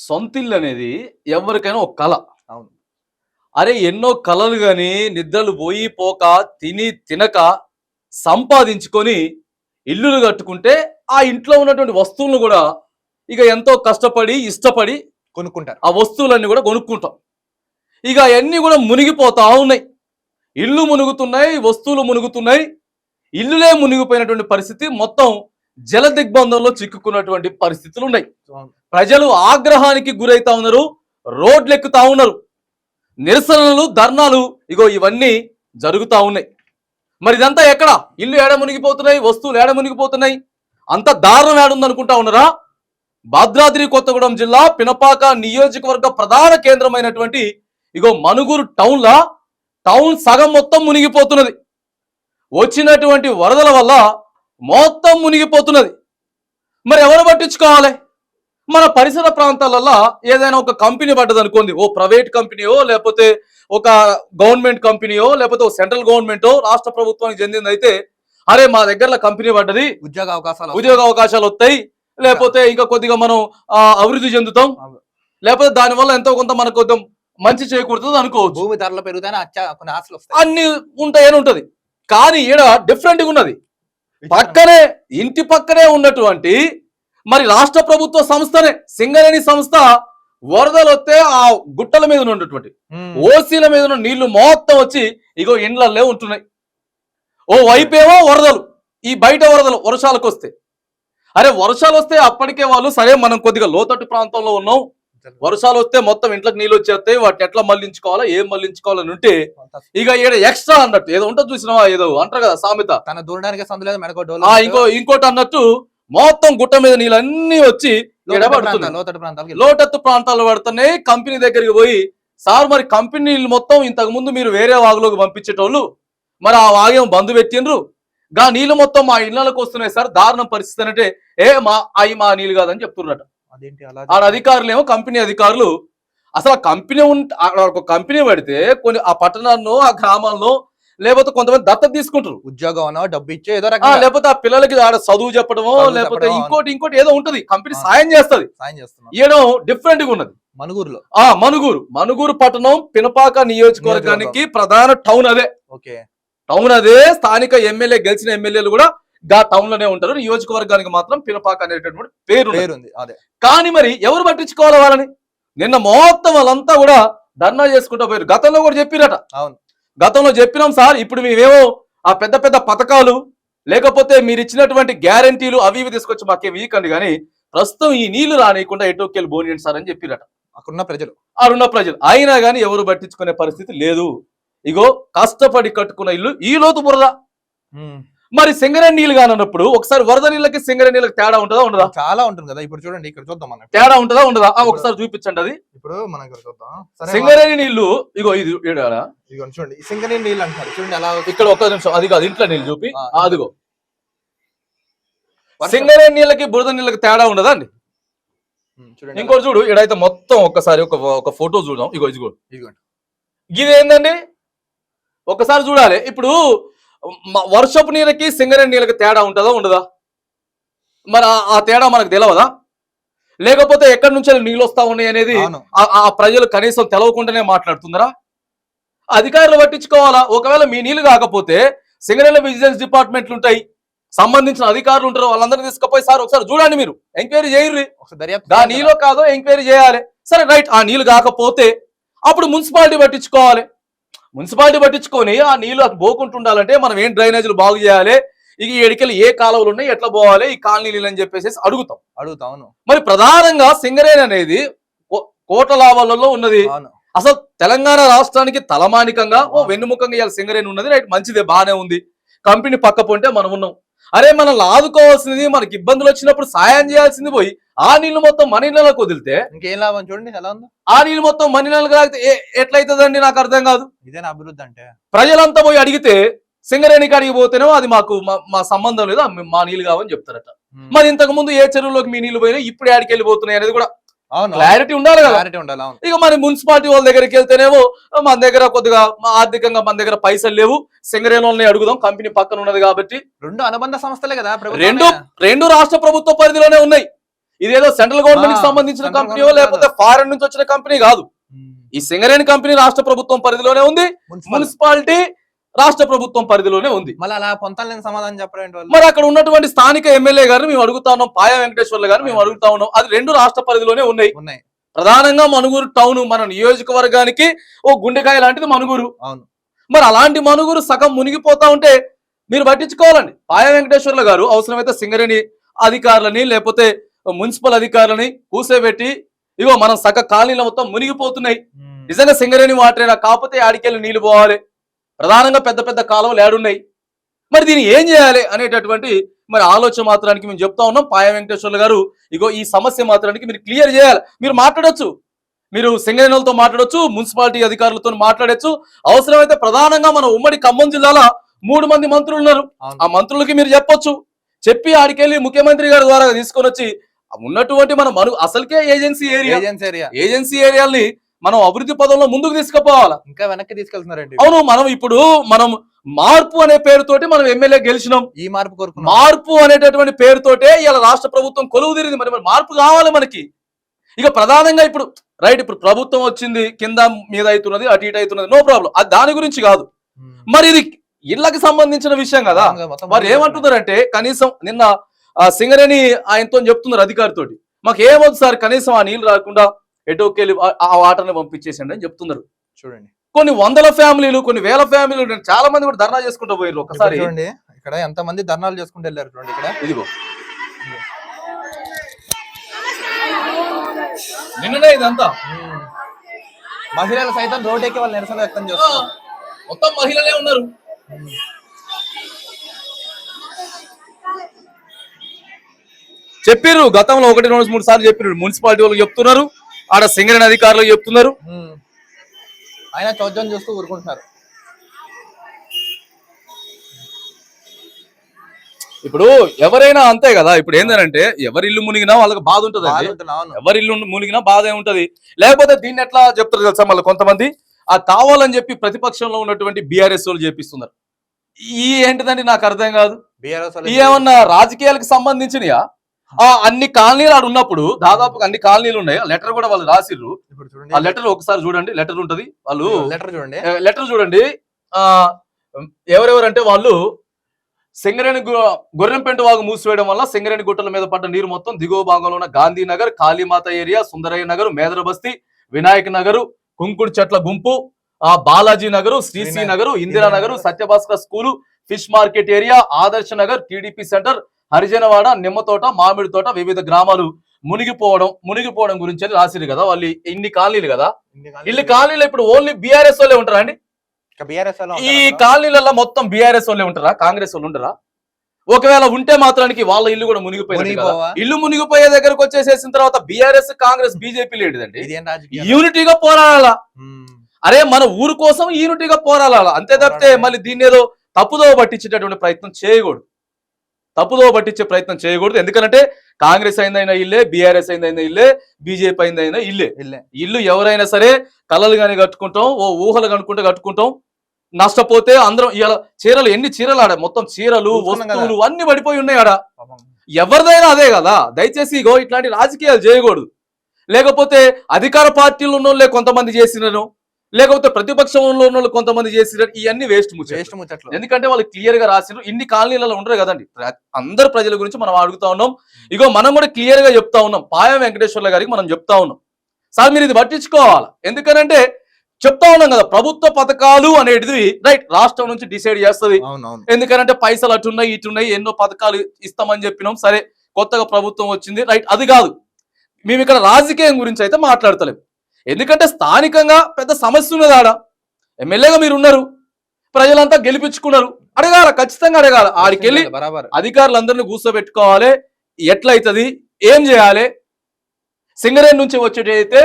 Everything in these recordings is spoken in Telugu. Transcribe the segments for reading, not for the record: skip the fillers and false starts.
సొంతిల్లు అనేది ఎవరికైనా ఒక కళ. అవును. అరే ఎన్నో కలలు గాని నిద్రలు పోయి పోక తిని తినక సంపాదించుకొని ఇల్లులు కట్టుకుంటే ఆ ఇంట్లో ఉన్నటువంటి వస్తువులను కూడా ఇక ఎంతో కష్టపడి ఇష్టపడి కొనుక్కుంటారు. ఆ వస్తువులన్నీ కూడా కొనుక్కుంటాం. ఇక అవన్నీ కూడా మునిగిపోతా ఉన్నాయి. ఇల్లు మునుగుతున్నాయి, వస్తువులు మునుగుతున్నాయి, ఇల్లులే మునిగిపోయినటువంటి పరిస్థితి, మొత్తం జల దిగ్బంధంలో చిక్కుకున్నటువంటి పరిస్థితులు ఉన్నాయి. అవును. ప్రజలు ఆగ్రహానికి గురైతా ఉన్నారు, రోడ్లు ఎక్కుతా ఉన్నారు, నిరసనలు ధర్నాలు ఇగో ఇవన్నీ జరుగుతా ఉన్నాయి. మరి ఇదంతా ఎక్కడ? ఇల్లు ఏడ మునిగిపోతున్నాయి, వస్తువులు ఏడ మునిగిపోతున్నాయి, అంత దారుణం ఏడుందనుకుంటా ఉన్నారా? భద్రాద్రి కొత్తగూడెం జిల్లా పినపాక నియోజకవర్గ ప్రధాన కేంద్రమైనటువంటి ఇగో మనుగురు టౌన్ సగం మొత్తం మునిగిపోతున్నది. వచ్చినటువంటి వరదల వల్ల మొత్తం మునిగిపోతున్నది. మరి ఎవరు పట్టించుకోవాలి? మన పరిసర ప్రాంతాలలో ఏదైనా ఒక కంపెనీ పడ్డది అనుకోండి, ఓ ప్రైవేట్ కంపెనీయో లేకపోతే ఒక గవర్నమెంట్ కంపెనీయో లేకపోతే ఓ సెంట్రల్ గవర్నమెంటో రాష్ట్ర ప్రభుత్వానికి చెందింది అయితే, అరే మా దగ్గరలో కంపెనీ పడ్డది, ఉద్యోగ అవకాశాలు వస్తాయి, లేకపోతే ఇంకా కొద్దిగా మనం అభివృద్ధి చెందుతాం, లేకపోతే దానివల్ల ఎంతో కొంత మనకు కొంచెం మంచి చేకూరుతుంది అనుకోవచ్చు. భూమి ధరలు పెరుగుతాయని కొన్ని ఆశలు వస్తాయి, అన్ని ఉంటాయని ఉంటది. కానీ ఈడ డిఫరెంట్ గా ఉన్నది. పక్కనే ఇంటి పక్కనే ఉన్నటువంటి మరి రాష్ట్ర ప్రభుత్వ సంస్థనే సింగరేణి సంస్థ వరదలు వస్తే ఆ గుట్టల మీద ఉన్నటువంటి ఓసీల మీద ఉన్న నీళ్లు మొత్తం వచ్చి ఇగో ఇండ్లల్లే ఉంటున్నాయి. ఓ వైపేమో వరదలు, ఈ బయట వరదలు వర్షాలకు వస్తే, అరే వర్షాలు వస్తే అప్పటికే వాళ్ళు సరే మనం కొద్దిగా లోతట్టు ప్రాంతంలో ఉన్నాం, వర్షాలు వస్తే మొత్తం ఇంట్లోకి నీళ్ళు వచ్చేస్తాయి, వాటిని ఎట్లా మళ్లించుకోవాలా ఏం మళ్లించుకోవాలని ఉంటే ఇక ఈడ ఎక్స్ట్రా అన్నట్టు ఏదో ఉంటుంది చూసినావా, ఏదో అంటారు కదా సామెత, తన దూరడానికి సందులేదు ఇంకోటి అన్నట్టు మొత్తం గుట్ట మీద నీళ్ళన్నీ వచ్చి లోతట్టు ప్రాంతాలు పడుతున్నాయి. కంపెనీ దగ్గరికి పోయి, సార్ మరి కంపెనీ నీళ్ళు మొత్తం ఇంతకు ముందు మీరు వేరే వాగులోకి పంపించేటోళ్ళు, మరి ఆ వాగేమో బంధు పెట్టిండ్రు, గా నీళ్ళు మొత్తం మా ఇళ్లకు వస్తున్నాయి సార్, దారుణం పరిస్థితి అంటే మా నీళ్ళు కాదని చెప్తున్నట. ఆ అధికారులు ఏమో కంపెనీ అధికారులు అసలు ఒక కంపెనీ పడితే కొన్ని ఆ పట్టణాల్లో ఆ గ్రామాల్లో లేకపోతే కొంతమంది దత్తత తీసుకుంటారు, ఉద్యోగం డబ్బు ఇచ్చే ఏదో లేకపోతే ఆ పిల్లలకి ఆడ చదువు చెప్పడమో లేకపోతే ఇంకోటి ఏదో ఉంటది, కంపెనీ సాయం చేస్తుంది. ఏదో డిఫరెంట్ గా ఉన్నది. మనుగూరు పట్టణం పినపాక నియోజకవర్గానికి ప్రధాన టౌన్ అదే. టౌన్ అదే. స్థానిక ఎమ్మెల్యే గెలిచిన ఎమ్మెల్యేలు కూడా గా టౌన్ లోనే ఉంటారు. నియోజకవర్గానికి మాత్రం పినపాక అనేటటువంటి పేరు ఉంది. కానీ మరి ఎవరు పట్టించుకోవాలి వాళ్ళని? నిన్న మొత్తం వాళ్ళంతా కూడా ధర్నా చేసుకుంటూ పోయారు. గతంలో కూడా చెప్పిరట, గతంలో చెప్పినాం సార్, ఇప్పుడు మేమేమో ఆ పెద్ద పెద్ద పథకాలు లేకపోతే మీరు ఇచ్చినటువంటి గ్యారంటీలు అవి ఇవి తీసుకొచ్చి మాకేం వీకండి, కానీ ప్రస్తుతం ఈ నీళ్లు రానియకుండా ఎటోకెళ్ళి బోనియండి సార్ అని చెప్పిరట అరున్న ప్రజలు. అయినా కానీ ఎవరు పట్టించుకునే పరిస్థితి లేదు. ఇగో కష్టపడి కట్టుకున్న ఇల్లు ఈ లోతు బురద. మరి సింగరేణి నీళ్ళు కానప్పుడు ఒకసారి వరద నీళ్ళకి సింగరేణి నీళ్ళకి తేడా ఉంటుందా ఉండదా? చాలా ఉంటుంది కదా. ఇప్పుడు చూడండి, ఇక్కడ చూద్దాం మనం, తేడా ఉంటుందా ఉండదా? ఒకసారి చూపించండి అది. ఇప్పుడు మనం ఇక్కడ చూద్దాం. సింగరేణి నీళ్లు ఇగో ఇది చూడండి, సింగరేణి నీళ్ళు అంటారు చూడండి అలా. ఇక్కడ ఒక్క నిమిషం, అది కాదు ఇంట్లో నీళ్ళు చూపి, అదిగో సింగరేణి నీళ్ళకి బురద నీళ్ళకి తేడా ఉండదా అండి? ఇంకోటి చూడు, ఇడైతే మొత్తం ఒక్కసారి ఒక ఫోటో చూద్దాం. ఇది ఏందండి ఒకసారి చూడాలి. ఇప్పుడు వర్షపు నీళ్ళకి సింగరేణి నీళ్ళకి తేడా ఉంటుందా ఉండదా? మరి ఆ తేడా మనకు తెలియదా? లేకపోతే ఎక్కడి నుంచి నీళ్ళు వస్తా ఉన్నాయి అనేది ఆ ప్రజలు కనీసం తెలవకుండానే మాట్లాడుతుందరా? అధికారులు పట్టించుకోవాలా? ఒకవేళ మీ నీళ్లు కాకపోతే సింగరేణి విజిలెన్స్ డిపార్ట్మెంట్లు ఉంటాయి, సంబంధించిన అధికారులు ఉంటారు, వాళ్ళందరినీ తీసుకుపోయి సార్ ఒకసారి చూడండి, మీరు ఎంక్వైరీ చేయరు, దా నీళ్ళు కాదో ఎంక్వైరీ చేయాలి. సరే రైట్, ఆ నీళ్లు కాకపోతే అప్పుడు మున్సిపాలిటీ పట్టించుకోవాలి. మున్సిపాలిటీ పట్టించుకొని ఆ నీళ్లు పోకుంటుండాలంటే మనం ఏం డ్రైనేజీలు బాగు చేయాలి, ఇక ఎడికెళ్ళి ఏ కాలువలు ఉన్నాయి, ఎట్లా పోవాలి, ఈ కాలనీ నీళ్ళు అని చెప్పేసి అడుగుతాం. మరి ప్రధానంగా సింగరేణి అనేది కోట్ల లాభాలలో ఉన్నది. అసలు తెలంగాణ రాష్ట్రానికి తలమానికంగా వెన్నుముఖంగా ఇవాళ సింగరేణి ఉన్నది. రైట్, మంచిదే, బాగానే ఉంది. కంపెనీ పక్క పొంటే మనం ఉన్నాం. అరే మనల్ని ఆదుకోవాల్సింది, మనకి ఇబ్బందులు వచ్చినప్పుడు సాయం చేయాల్సింది పోయి ఆ నీళ్లు మొత్తం మన ఇళ్లకు వదిలితే ఇంకేం లాభం? చూడండి ఎలా ఉందో. ఆ నీళ్లు మొత్తం మన ఇళ్లకు ఎట్లయితుందండి? నాకు అర్థం కాదు. ఇదేనా అభివృద్ధి అంటే? ప్రజలంతా పోయి అడిగితే సింగరేణికి అడిగిపోతేనేమో అది మా సంబంధం లేదు, మా నీళ్లు కావని చెప్తారట. మరి ఇంతకు ముందు ఏ చెరువులోకి మీ నీళ్లు పోయినా ఇప్పుడు ఆడికి వెళ్ళిపోతున్నాయి అనేది కూడా క్లారిటీ ఉండాలి కదా. ఇక మరి మున్సిపాలిటీ వాళ్ళ దగ్గరికి వెళ్తేనేమో మన దగ్గర కొద్దిగా ఆర్థికంగా మన దగ్గర పైసలు లేవు, సింగరేణి వాళ్ళని అడుగుదాం, కంపెనీ పక్కన ఉన్నది కాబట్టి. రెండు అనుబంధ సంస్థలే కదా, రెండు రాష్ట్ర ప్రభుత్వ పరిధిలోనే ఉన్నాయి. ఇదేదో సెంట్రల్ గవర్నమెంట్ కి సంబంధించిన సెంట్రల్ కంపెనీయో గవర్నమెంట్ లేకపోతే ఫారెన్ నుంచి వచ్చిన కంపెనీ కాదు. ఈ సింగరేణి కంపెనీ రాష్ట్ర ప్రభుత్వం పరిధిలోనే ఉంది, మున్సిపాలిటీ రాష్ట్ర ప్రభుత్వం పరిధిలోనే ఉంది. మళ్ళీ అలా పొంతాలని సమాధానం చెప్పడం. మరి అక్కడ ఉన్నటువంటి స్థానిక ఎమ్మెల్యే గారిని మేము అడుగుతా ఉన్నాం, పాయా వెంకటేశ్వర్లు గారిని మేము అడుగుతా ఉన్నాం. అది రెండు రాష్ట్ర పరిధిలోనే ఉన్నాయి. ప్రధానంగా మనుగురు టౌన్ మన నియోజకవర్గానికి ఓ గుండెకాయ లాంటిది మనుగురు. అవును. మరి అలాంటి మనుగురు సగం మునిగిపోతా ఉంటే మీరు పట్టించుకోవాలండి. పాయా వెంకటేశ్వర్లు గారు అవసరమైతే సింగరేణి అధికారులని లేకపోతే మున్సిపల్ అధికారులని కూసేబెట్టి ఇగో మనం సగ కాలనీలు మొత్తం మునిగిపోతున్నాయి, నిజంగా సింగరేణి వాటరేనా, కాకపోతే ఆడికెళ్ళి నీళ్లు పోవాలి, ప్రధానంగా పెద్ద పెద్ద కాలువలు ఏడున్నాయి, మరి దీన్ని ఏం చేయాలి అనేటటువంటి మరి ఆలోచన మాత్రానికి మేము చెప్తా ఉన్నాం. పాయా వెంకటేశ్వర్లు గారు ఇగో ఈ సమస్య మాత్రానికి మీరు క్లియర్ చేయాలి. మీరు మాట్లాడొచ్చు, మీరు సింగరేణులతో మాట్లాడొచ్చు, మున్సిపాలిటీ అధికారులతో మాట్లాడొచ్చు. అవసరమైతే ప్రధానంగా మన ఉమ్మడి ఖమ్మం జిల్లాలో 3 మంది మంత్రులు ఉన్నారు, ఆ మంత్రులకి మీరు చెప్పొచ్చు. చెప్పి ఆడికెళ్ళి ముఖ్యమంత్రి గారి ద్వారా తీసుకొని వచ్చి ఉన్నటువంటి మన అసలుకే ఏజెన్సీ ఏరియాల్ని మనం అభివృద్ధి పదంలో ముందుకు తీసుకుపోవాలా, ఇంకా వెనక్కి తీసుకెళ్తున్నారండి. అవును, మనం మార్పు అనే పేరుతోటి మనం ఎమ్మెల్యే గెలిచినాం. ఈ మార్పు అనేటటువంటి పేరుతోటే ఇలా రాష్ట్ర ప్రభుత్వం కొలువు తీరింది. మరి మార్పు కావాలి మనకి. ఇక ప్రధానంగా ఇప్పుడు ఇప్పుడు ప్రభుత్వం వచ్చింది, కింద మీద అవుతున్నది, అటు ఇటు అవుతున్నది, నో ప్రాబ్లం, అది దాని గురించి కాదు. మరి ఇది ఇళ్లకు సంబంధించిన విషయం కదా. మరి ఏమంటున్నారంటే కనీసం నిన్న సింగరేణి ఆయనతో చెప్తున్నారు అధికారితోటి, మాకు ఏమవుతుంది సార్, కనీసం ఆ నీళ్లు రాకుండా ఎటోకెళ్ళి ఆ వాటర్ని పంపించేసండి అని చెప్తున్నారు. చూడండి, కొన్ని వందల ఫ్యామిలీలు, కొన్ని వేల ఫ్యామిలీలు, చాలా మంది కూడా ధర్నా చేసుకుంటూ పోయారు. ఒకసారి చూడండి ఇక్కడ ఎంత మంది ధర్నాలు చేసుకుంటూ వెళ్ళారు. చూడండి ఇక్కడ, ఇదిగో నిన్ననే ఇదంతా మహిళలు సైతం రోడ్డెక్కి వాళ్ళు నిరసన వ్యక్తం చేస్తారు. మొత్తం మహిళలే ఉన్నారు. చెప్పిర్రు గతంలో 1-2-3 సార్లు చెప్పిర్రు, మున్సిపాలిటీ వాళ్ళకి చెప్తున్నారు, ఆడ సింగరేణి అధికారులకు చెప్తున్నారు, ఆయన చోద్యం చూస్తూ ఊరుకుంటున్నారు. ఇప్పుడు ఎవరైనా అంతే కదా. ఇప్పుడు ఏంటంటే ఎవరి ఇల్లు మునిగినా వాళ్ళకి బాధ ఉంటది, ఎవరి ఇల్లు మునిగినా బాధే ఉంటది. లేకపోతే దీన్ని ఎట్లా చెప్తారు తెలుసా, మళ్ళీ కొంతమంది ఆ కావాలని చెప్పి ప్రతిపక్షంలో ఉన్నటువంటి బీఆర్ఎస్ వాళ్ళు చేపిస్తున్నారు. ఈ ఏంటిదండి నాకు అర్థం కాదు. ఏమన్నా రాజకీయాలకు సంబంధించినయా? అన్ని కాలనీలు ఆడు ఉన్నప్పుడు దాదాపుగా అన్ని కాలనీలు ఉన్నాయి. లెటర్ కూడా వాళ్ళు రాసిర్రు. ఆ లెటర్ ఒకసారి చూడండి, లెటర్ ఉంటది. వాళ్ళు లెటర్ చూడండి. ఎవరెవరంటే వాళ్ళు సింగరేణి గొర్రెంపెంట వాగు మూసివేయడం వల్ల సింగరేణి గుట్టల మీద పడ్డ నీరు మొత్తం దిగువ భాగంలో ఉన్న గాంధీనగర్, కాళీమాత ఏరియా, సుందరయ్య నగర్, మేదర బస్తీ, వినాయక్ నగర్, కుంకుడు చెట్ల గుంపు, Balaji Nagar, Srisri Nagar, Indiranagar, Satyabhaskar school, fish market area, Adarsha Nagar, TDP centre, Harijanawada, Nimmatota, Mamidi Thota, వివిధ గ్రామాలు మునిగిపోవడం గురించి రాసిరు కదా. వాళ్ళు ఇన్ని కాలనీలు కదా, ఇన్ని కాలనీలు ఇప్పుడు ఓన్లీ బీఆర్ఎస్ వాళ్ళే ఉంటారా అండి? ఈ కాలనీలలో మొత్తం బీఆర్ఎస్ వాళ్ళే ఉంటారా, కాంగ్రెస్ వాళ్ళు ఉంటారా? ఒకవేళ ఉంటే మాత్రానికి వాళ్ళ ఇల్లు కూడా మునిగిపోయింది. ఇల్లు మునిగిపోయే దగ్గరకు వచ్చేసేసిన తర్వాత బీఆర్ఎస్, కాంగ్రెస్, బీజేపీ లేదండి, యూనిటీగా పోరాడాలా. అరే మన ఊరు కోసం యూనిటీగా పోరాడాలా, అంతే తప్పితే మళ్ళీ దీన్ని ఏదో తప్పుదో పట్టించేటటువంటి ప్రయత్నం చేయకూడదు. ఎందుకంటే కాంగ్రెస్ అయిందైనా ఇల్లే, బీఆర్ఎస్ అయిందైనా ఇల్లే, బీజేపీ అయిందైనా ఇల్లే. ఇల్లు ఎవరైనా సరే కలలు కానీ కట్టుకుంటాం, ఓ ఊహలు కనుక్కుంటే కట్టుకుంటాం. నష్టపోతే అందరం ఇవాళ చీరలు, ఎన్ని చీరలు ఆడ మొత్తం చీరలు, వస్తువులు అన్ని పడిపోయి ఉన్నాయి ఆడ. ఎవరిదైనా అదే కదా. దయచేసి ఇగో ఇట్లాంటి రాజకీయాలు చేయకూడదు. లేకపోతే అధికార పార్టీలు ఉన్న వాళ్ళే కొంతమంది చేసినారు, లేకపోతే ప్రతిపక్షంలో ఉన్న వాళ్ళు కొంతమంది చేసినారు. ఇవన్నీ వేస్ట్ ముచ్చట్లు. ఎందుకంటే వాళ్ళు క్లియర్ గా రాసినారు. ఇన్ని కాలనీలలో ఉండరు కదండి, అందరు ప్రజల గురించి మనం అడుగుతా ఉన్నాం. ఇగో మనం కూడా క్లియర్ గా చెప్తా ఉన్నాం, పాయా వెంకటేశ్వర్ల గారికి మనం చెప్తా ఉన్నాం, సార్ మీరు ఇది పట్టించుకోవాలి. ఎందుకనంటే చెప్తా ఉన్నాం కదా, ప్రభుత్వ పథకాలు అనేది రాష్ట్రం నుంచి డిసైడ్ చేస్తుంది. ఎందుకంటే పైసలు అటున్నాయి ఇటున్నాయి, ఎన్నో పథకాలు ఇస్తామని చెప్పినాం, సరే కొత్తగా ప్రభుత్వం వచ్చింది, అది కాదు. మేము ఇక్కడ రాజకీయం గురించి అయితే మాట్లాడతలేం. ఎందుకంటే స్థానికంగా పెద్ద సమస్య ఉన్నది. ఆడ ఎమ్మెల్యేగా మీరు ఉన్నారు, ప్రజలంతా గెలిపించుకున్నారు, అడగాల, ఖచ్చితంగా అడగాల. ఆడికెళ్ళి అధికారులందరినీ కూర్చోబెట్టుకోవాలి, ఎట్లయితుంది, ఏం చేయాలి, సింగరేణి నుంచి వచ్చేటైతే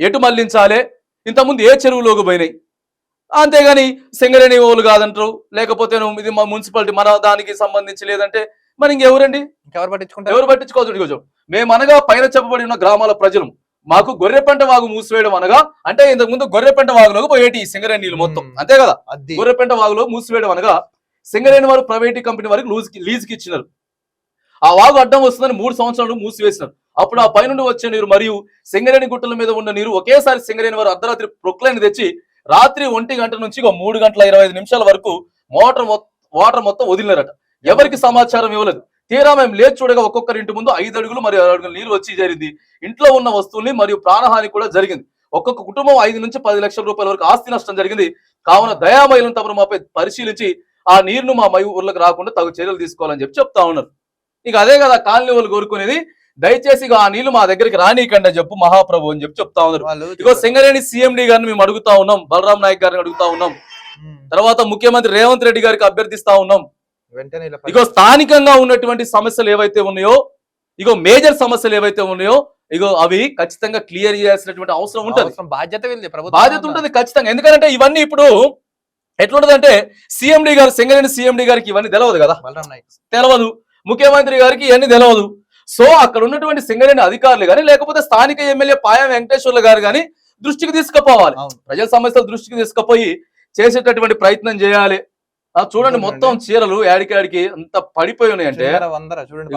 ఎటు మళ్లించాలి, ఇంతకుముందు ఏ చెరువులోకి పోయినాయి, అంతేగాని సింగరేణి వాళ్ళు కాదంటారు, లేకపోతే ఇది మా మున్సిపాలిటీ మన దానికి సంబంధించి లేదంటే మరి ఇంకెవరండి, ఎవరు పట్టించుకోవచ్చు. మేమనగా పైన చెప్పబడి ఉన్న గ్రామాల ప్రజలు, మాకు గొర్రెపెంట వాగు మూసివేయడం అనగా, అంటే ఇంతకు ముందు గొర్రెపెంట వాగులోకి పోయేటి ఈ సింగరేణి నీళ్ళు మొత్తం, అంతే కదా. గొర్రెపెంట వాగులో మూసివేయడం అనగా సింగరేణి వారు ప్రైవేట్ కంపెనీ వారికి లీజుకి ఇచ్చినారు. ఆ వాగు అడ్డం వస్తుందని 3 సంవత్సరాలు మూసివేసినారు. అప్పుడు ఆ పైనుండి వచ్చే నీరు మరియు సింగరేణి గుట్టల మీద ఉన్న నీరు ఒకేసారి సింగరేణి వారు అర్ధరాత్రి ప్రొక్లైన్ తెచ్చి రాత్రి 1 గంట నుంచి 3 గంటల 25 నిమిషాల వరకు వాటర్ మొత్తం వదిలినారట. ఎవరికి సమాచారం ఇవ్వలేదు. తీరా మేము లేచి చూడగా ఒక్కొక్కరి ఇంటి ముందు 5 అడుగులు మరియు 6 అడుగులు నీళ్లు వచ్చి జరిగింది. ఇంట్లో ఉన్న వస్తువుల్ని మరియు ప్రాణహాని కూడా జరిగింది. ఒక్కొక్క కుటుంబం 5 నుంచి 10 లక్షల రూపాయల వరకు ఆస్తి నష్టం జరిగింది. కావున దయామయులను తమరు మాపై పరిశీలించి ఆ నీరును మా ఊర్లకు రాకుండా తగు చర్యలు తీసుకోవాలని చెప్తా ఉన్నారు. ఇక అదే కదా కాలనీ వాళ్ళు కోరుకునేది, దయచేసి ఆ నీళ్లు మా దగ్గరికి రానీకండి అని చెప్పు మహాప్రభు అని చెప్తా ఉన్నారు. ఇగో సింగరేణి సిఎండి గారిని మేము అడుగుతా ఉన్నాం, బలరాం నాయక్ గారిని అడుగుతా ఉన్నాం, తర్వాత ముఖ్యమంత్రి రేవంత్ రెడ్డి గారికి అభ్యర్థిస్తా ఉన్నాం. ఇగో స్థానికంగా ఉన్నటువంటి సమస్యలు ఏవైతే ఉన్నాయో, ఇగో మేజర్ సమస్యలు ఏవైతే ఉన్నాయో, ఇగో అవి ఖచ్చితంగా క్లియర్ చేయాల్సినటువంటి అవసరం ఉంటుంది, బాధ్యత ఉంటుంది ఖచ్చితంగా. ఎందుకంటే ఇవన్నీ ఇప్పుడు ఎట్లుంటదంటే సిఎండి గారు, సింగరేణి సిఎండి గారికి ఇవన్నీ తెలియదు కదా, తెలియదు. ముఖ్యమంత్రి గారికి ఇవన్నీ తెలియదు. సో అక్కడ ఉన్నటువంటి సింగరేణి అధికారులు కానీ లేకపోతే స్థానిక ఎమ్మెల్యే పాయం వెంకటేశ్వర్లు గారు కానీ దృష్టికి తీసుకుపోవాలి, ప్రజల సమస్యల దృష్టికి తీసుకుపోయి చేసేటటువంటి ప్రయత్నం చేయాలి. చూడండి మొత్తం చీరలు యాడికాడికి అంత పడిపోయి ఉన్నాయి అంటే చూడండి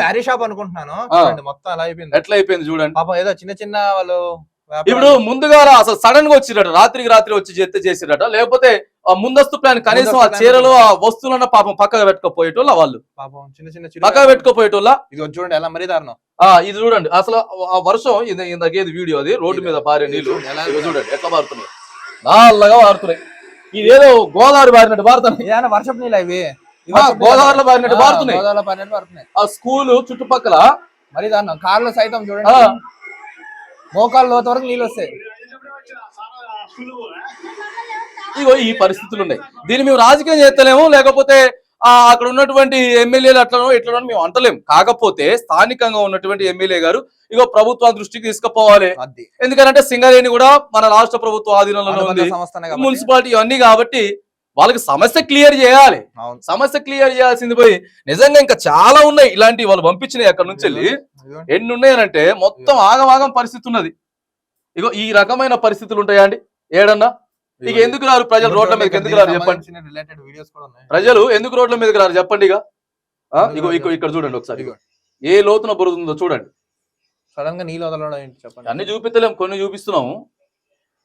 శారీ షాప్ అనుకుంటున్నాను, మొత్తం అలా అయిపోయింది. ఎట్లా అయిపోయింది చూడండి. పాపం ఏదో చిన్న చిన్న వాళ్ళు ఇప్పుడు ముందుగా అసలు సడన్ గా వచ్చిరట, రాత్రికి రాత్రి వచ్చి చేసిరట, లేకపోతే ముందస్తు ప్లాన్ కనీసం ఆ చీరలు ఆ వస్తువులన్న పాపం పక్కగా పెట్టుకోపోయేటోళ్ళ, వాళ్ళు పాపం చిన్న చిన్న పక్కగా పెట్టుకోపోయేటోళ్ళ. ఇది చూడండి ఎలా మరీ దారుణం. ఇది చూడండి అసలు ఆ వర్షం ఇందాకేది వీడియో, అది రోడ్డు మీద పారే నీళ్లు చూడండి ఎట్లా పారుతున్నాయి, నాలుగా పారుతున్నాయి. ఇదేదో గోదావరి బారినట్టు పారుతున్నాయి, వర్షపు నీళ్ళు అవి గోదావరిలో బారినట్టు పారుతున్నాయి. ఆ స్కూల్ చుట్టుపక్కల మరీ దారుణం. కార్లు సైతం చూడండి మోకాళ్ళ లోతు వరకు నీళ్ళు వస్తాయి. ఇగో ఈ పరిస్థితులు ఉన్నాయి. దీన్ని మేము రాజకీయం చేస్తలేము, లేకపోతే అక్కడ ఉన్నటువంటి ఎమ్మెల్యేలు అట్లనో ఇట్లనో మేము అంటలేము. కాకపోతే స్థానికంగా ఉన్నటువంటి ఎమ్మెల్యే గారు ఇగో ప్రభుత్వం దృష్టికి తీసుకుపోవాలి. ఎందుకంటే సింగరేణి కూడా మన రాష్ట్ర ప్రభుత్వ ఆధీనంలో ఉంది, మున్సిపాలిటీ ఇవన్నీ, కాబట్టి వాళ్ళకి సమస్య క్లియర్ చేయాలి. సమస్య క్లియర్ చేయాల్సింది పోయి నిజంగా ఇంకా చాలా ఉన్నాయి ఇలాంటివి వాళ్ళు పంపించినాయి అక్కడ నుంచి వెళ్ళి. ఎన్ని ఉన్నాయనంటే మొత్తం ఆగమాగం పరిస్థితి ఉన్నది. ఇగో ఈ రకమైన పరిస్థితులు ఉంటాయా అండి ఏడన్నా? ఇక ఎందుకు రారు ప్రజలు రోడ్ల మీదకి, ఎందుకు రారు చెప్పండి? ప్రజలు ఎందుకు రోడ్ల మీదకి రారు చెప్పండి? ఇగో ఇక్కడ చూడండి ఒకసారి, ఏ లోతున బురద చూడండి. సడన్ గా నీళ్ళు వదలడం చెప్పండి. అన్ని చూపిస్తలేము, కొన్ని చూపిస్తున్నాము.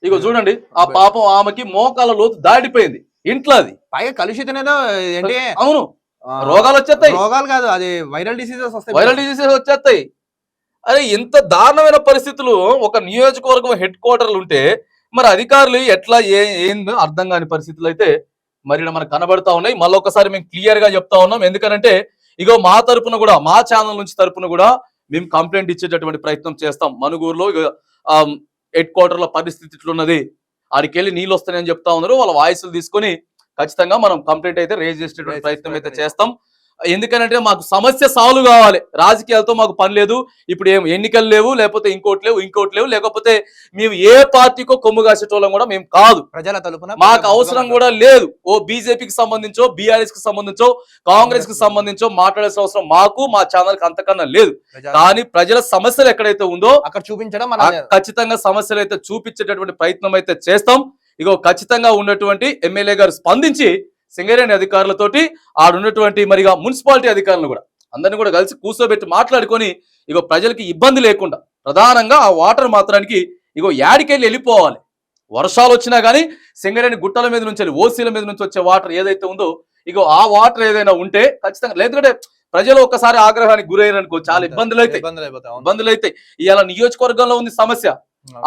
ఇగో చూడండి, ఆ పాపం ఆమెకి మోకాల లోతు దాడిపోయింది ఇంట్లో, అది పైగా కలుషితనేదో ఏంటి, అవును రోగాలు వచ్చేస్తాయి. రోగాలు కాదు, అది వైరల్ డిసీజెస్ వస్తాయి, వైరల్ డిసీజెస్ వచ్చేస్తాయి. అరే ఇంత దారుణమైన పరిస్థితులు ఒక నియోజకవర్గం హెడ్ క్వార్టర్లు ఉంటే మరి అధికారులు ఎట్లా ఏందో అర్థం కాని పరిస్థితులు అయితే మరి మనకు కనబడతా ఉన్నాయి. మళ్ళీ ఒకసారి మేము క్లియర్ గా చెప్తా ఉన్నాం, ఎందుకంటే ఇగో మా తరపున కూడా, మా ఛానల్ నుంచి తరపున కూడా మేము కంప్లైంట్ ఇచ్చేటటువంటి ప్రయత్నం చేస్తాం. మనుగూరులో హెడ్ క్వార్టర్ల పరిస్థితి ఇట్లున్నది, ఆడికి వెళ్ళి నీళ్ళు వస్తాయని చెప్తా ఉన్నారు. వాళ్ళ వాయిస్లు తీసుకొని ఖచ్చితంగా మనం కంప్లైంట్ అయితే రేజ్ చేసేటువంటి ప్రయత్నం అయితే చేస్తాం. ఎందుకంటే మాకు సమస్య సాల్వ్ కావాలి, రాజకీయాలతో మాకు పని లేదు. ఇప్పుడు ఏం ఎన్నికలు లేవు, లేకపోతే ఇంకోటి లేవు, లేకపోతే మేము ఏ పార్టీకో కొమ్ము కాసేటోళ్ళం కూడా మేము కాదు, ప్రజల తరపున మాకు అవసరం కూడా లేదు. ఓ బీజేపీకి సంబంధించో, బీఆర్ఎస్ కి సంబంధించో, కాంగ్రెస్ కి సంబంధించో మాట్లాడాల్సిన అవసరం మాకు, మా ఛానల్ కి అంతకన్నా లేదు. కానీ ప్రజల సమస్యలు ఎక్కడైతే ఉందో అక్కడ చూపించడం, ఖచ్చితంగా సమస్యలు అయితే చూపించేటటువంటి ప్రయత్నం అయితే చేస్తాం. ఇగో ఖచ్చితంగా ఉన్నటువంటి ఎమ్మెల్యే గారు స్పందించి సింగరేణి అధికారులతోటి ఆడున్నటువంటి మరిగా మున్సిపాలిటీ అధికారులను కూడా అందరినీ కూడా కలిసి కూర్చోబెట్టి మాట్లాడుకొని ఇగో ప్రజలకి ఇబ్బంది లేకుండా ప్రధానంగా ఆ వాటర్ మాత్రానికి ఇగో యాడికెళ్ళి వెళ్ళిపోవాలి. వర్షాలు వచ్చినా కానీ సింగరేణి గుట్టల మీద నుంచి, ఓసీల మీద నుంచి వచ్చే వాటర్ ఏదైతే ఉందో ఇగో ఆ వాటర్ ఏదైనా ఉంటే ఖచ్చితంగా, లేదంటే ప్రజలు ఒక్కసారి ఆగ్రహానికి గురయ్యారనుకో చాలా ఇబ్బందులు అయితే. ఇవాళ నియోజకవర్గంలో ఉంది సమస్య,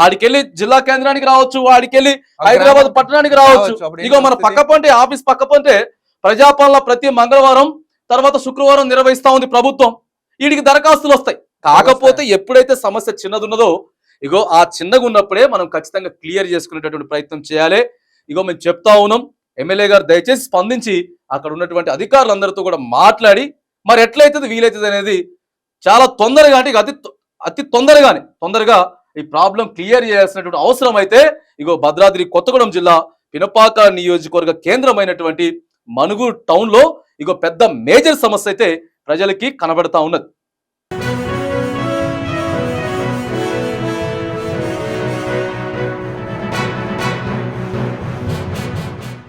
ఆడికెళ్ళి జిల్లా కేంద్రానికి రావచ్చు, ఆడికెళ్ళి హైదరాబాద్ పట్టణానికి రావచ్చు. ఇగో మన పక్కపంటే ఆఫీస్ పక్కపంటే ప్రజాపాలన ప్రతి మంగళవారం తర్వాత శుక్రవారం నిర్వహిస్తా ఉంది ప్రభుత్వం. వీడికి దరఖాస్తులు వస్తాయి. కాకపోతే ఎప్పుడైతే సమస్య చిన్నదున్నదో ఇగో ఆ చిన్నగా ఉన్నప్పుడే మనం ఖచ్చితంగా క్లియర్ చేసుకునేటటువంటి ప్రయత్నం చేయాలి. ఇగో మేము చెప్తా ఉన్నాం, ఎమ్మెల్యే గారు దయచేసి స్పందించి అక్కడ ఉన్నటువంటి అధికారులందరితో కూడా మాట్లాడి మరి ఎట్లయితుంది వీలైతుంది అనేది చాలా తొందరగా, అంటే అతి తొందరగా ఈ ప్రాబ్లం క్లియర్ చేయాల్సినటువంటి అవసరం అయితే ఇగో భద్రాద్రి కొత్తగూడెం జిల్లా పినపాక నియోజకవర్గ కేంద్రమైనటువంటి మనుగూరు టౌన్ లో ఇగో పెద్ద మేజర్ సమస్య అయితే ప్రజలకి కనబడతా ఉన్నది.